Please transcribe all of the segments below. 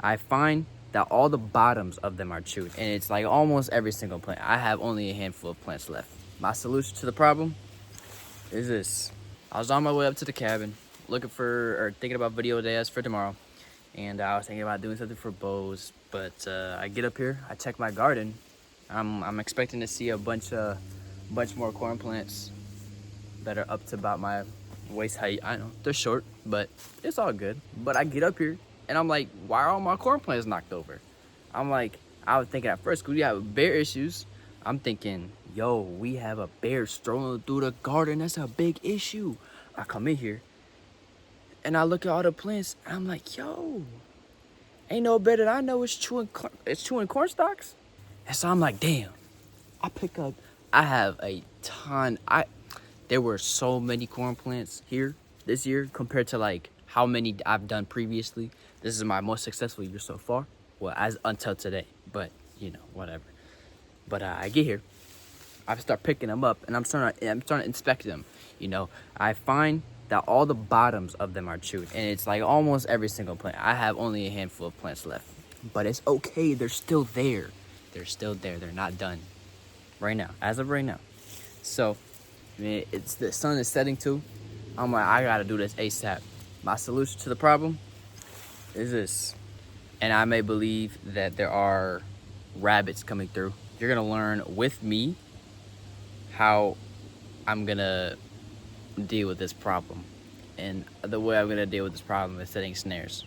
I find that all the bottoms of them are chewed, and it's like almost every single plant. I have only a handful of plants left. My solution to the problem is this. I was on my way up to the cabin looking for, or thinking about video ideas for tomorrow, and I was thinking about doing something for bows, but I get up here, I check my garden. I'm expecting to see a bunch more corn plants that are up to about my waist height. I know they're short, but it's all good. But I get up here and I'm like, why are all my corn plants knocked over? I'm like, I was thinking at first, cause we have bear issues. I'm thinking, yo, we have a bear strolling through the garden. That's a big issue. I come in here and I look at all the plants. And I'm like, yo, ain't no bear that I know is chewing corn stalks. And so I'm like, damn. I pick up. I have a ton. There were so many corn plants here this year compared to like how many I've done previously. This is my most successful year so far. Well, as until today, but you know, whatever. But I get here, I start picking them up, and I'm starting to inspect them. You know, I find that all the bottoms of them are chewed, and it's like almost every single plant. I have only a handful of plants left, but it's okay. They're still there. They're still there. They're not done right now, as of right now. So, I mean, it's the sun is setting too. I'm like, I gotta do this ASAP. My solution to the problem is this. And I may believe that there are rabbits coming through. You're gonna learn with me how I'm gonna deal with this problem. And the way I'm gonna deal with this problem is setting snares.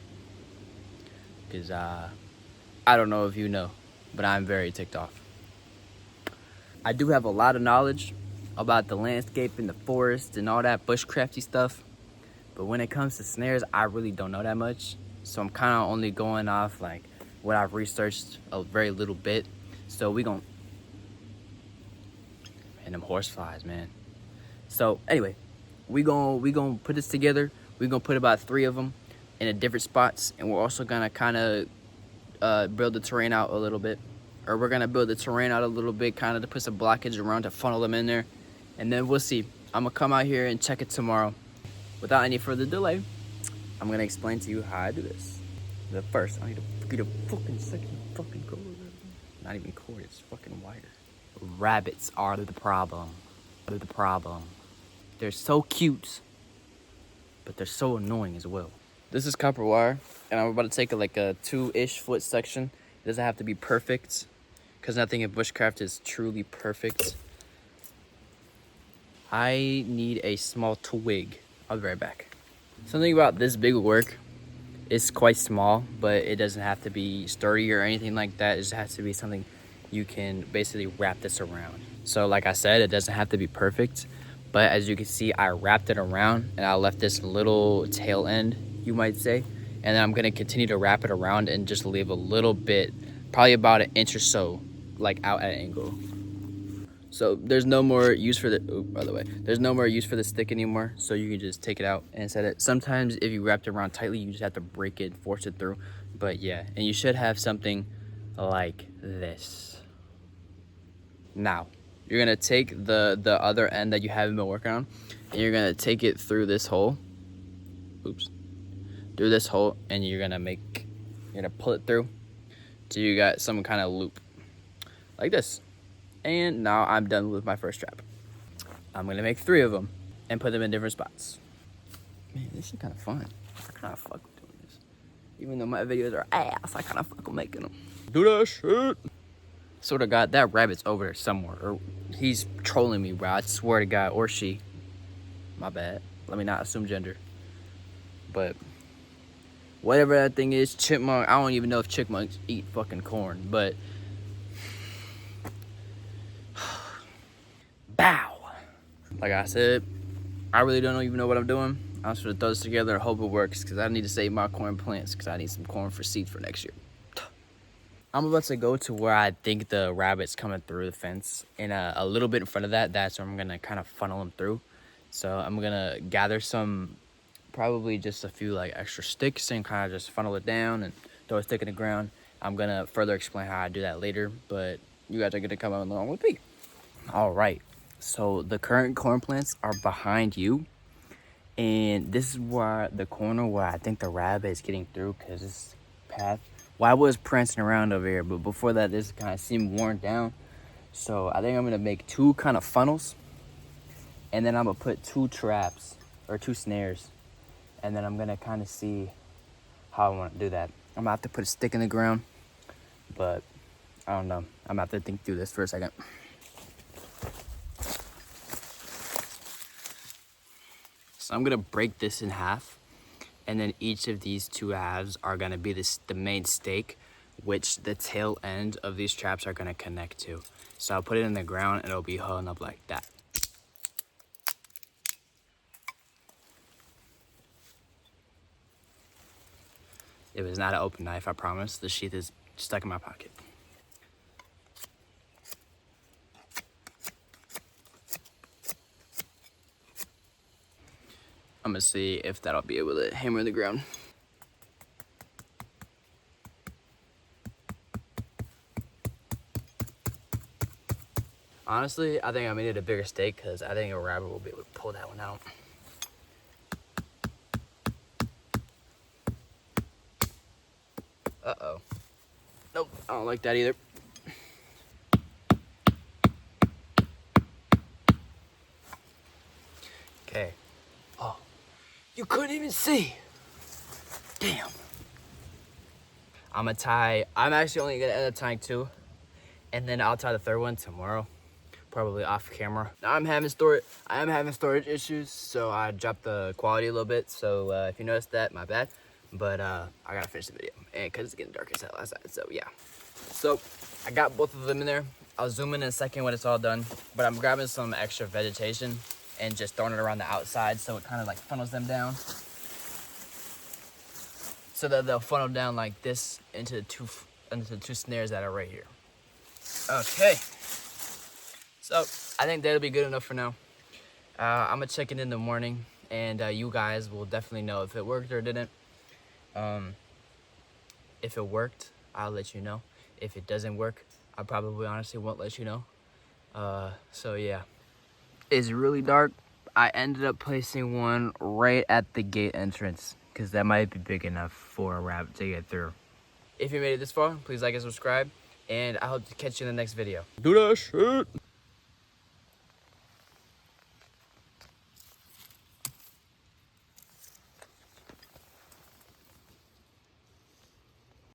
Because I don't know if you know, but I'm very ticked off. I do have a lot of knowledge about the landscape and the forest and all that bushcrafty stuff. But when it comes to snares, I really don't know that much. So I'm kind of only going off like what I've researched a very little bit. So we gon' man, them horseflies, man. So anyway, we gon' put this together. We gonna put about 3 of them in different spots, and we're also gonna kind of build the terrain out a little bit, or we're gonna build the terrain out a little bit, kind of to put some blockage around to funnel them in there, and then we'll see. I'm gonna come out here and check it tomorrow. Without any further delay, I'm gonna explain to you how I do this. But first, I need to get a fucking second fucking cord. Not even cord, it's fucking wire. Rabbits are the problem. They're the problem. They're so cute, but they're so annoying as well. This is copper wire, and I'm about to take like a 2-ish foot section. It doesn't have to be perfect, because nothing in bushcraft is truly perfect. I need a small twig. I'll be right back. Something about this big work, it's quite small, but it doesn't have to be sturdy or anything like that. It just has to be something you can basically wrap this around. So like I said, it doesn't have to be perfect, but as you can see, I wrapped it around and I left this little tail end, you might say, and then I'm gonna continue to wrap it around and just leave a little bit, probably about 1 inch or so, like out at an angle. So there's no more use for the, by the way, there's no more use for the stick anymore. So you can just take it out and set it. Sometimes if you wrap it around tightly, you just have to break it, force it through. But yeah, and you should have something like this. Now, you're gonna take the other end that you haven't been working on, and you're gonna take it through this hole. Oops. Through this hole, and you're gonna pull it through till you got some kind of loop. Like this. And now I'm done with my first trap. I'm gonna make 3 of them and put them in different spots. Man, this is kind of fun. I kind of fuck with doing this. Even though my videos are ass, I kind of fuck with making them. Do that shit. Sort of God, that rabbit's over there somewhere. Or he's trolling me, bro. I swear to God. Or she. My bad. Let me not assume gender. But whatever that thing is, chipmunk. I don't even know if chipmunks eat fucking corn, but bow. Like I said, I really don't even know what I'm doing. I'm just gonna throw this together and hope it works, because I need to save my corn plants, because I need some corn for seed for next year. I'm about to go to where I think the rabbit's coming through the fence, and a little bit in front of that, that's where I'm gonna kind of funnel them through. So I'm gonna gather some, probably just a few like extra sticks, and kind of just funnel it down and throw a stick in the ground. I'm gonna further explain how I do that later, but you guys are gonna come along with me. All right. So the current corn plants are behind you, and this is where the corner where I think the rabbit is getting through, because this path Well, I was prancing around over here, but before that, this kind of seemed worn down. So I think I'm gonna make 2 kind of funnels, and then I'm gonna put 2 traps or 2 snares, and then I'm gonna kind of see how I want to do that. I'm gonna have to put a stick in the ground, but I don't know. I'm gonna have to think through this for a second. So I'm gonna break this in half, and then each of these 2 halves are gonna be the main stake, which the tail end of these traps are gonna connect to. So I'll put it in the ground and it'll be hung up like that. It was not an open knife, I promise. The sheath is stuck in my pocket. I'm gonna see if that'll be able to hammer the ground. Honestly, I think I needed a bigger stake because I think a rabbit will be able to pull that one out. Uh-oh. Nope, I don't like that either. Okay. Oh, you couldn't even see. Damn. I'm actually only gonna end up tying 2, and then I'll tie the 3rd one tomorrow, probably off camera. Now I am having storage issues, so I dropped the quality a little bit. So if you noticed that, my bad. But I gotta finish the video, and cause it's getting dark as hell outside. So yeah. So I got both of them in there. I'll zoom in a second when it's all done. But I'm grabbing some extra vegetation and just throwing it around the outside, so it kind of like funnels them down. So that they'll funnel down like this into the two snares that are right here. Okay. So I think that'll be good enough for now. I'm gonna check it in the morning, and you guys will definitely know if it worked or didn't. If it worked, I'll let you know. If it doesn't work, I probably honestly won't let you know. So yeah. It's really dark. I ended up placing one right at the gate entrance because that might be big enough for a rabbit to get through. If you made it this far, please like and subscribe, and I hope to catch you in the next video. Do that shit.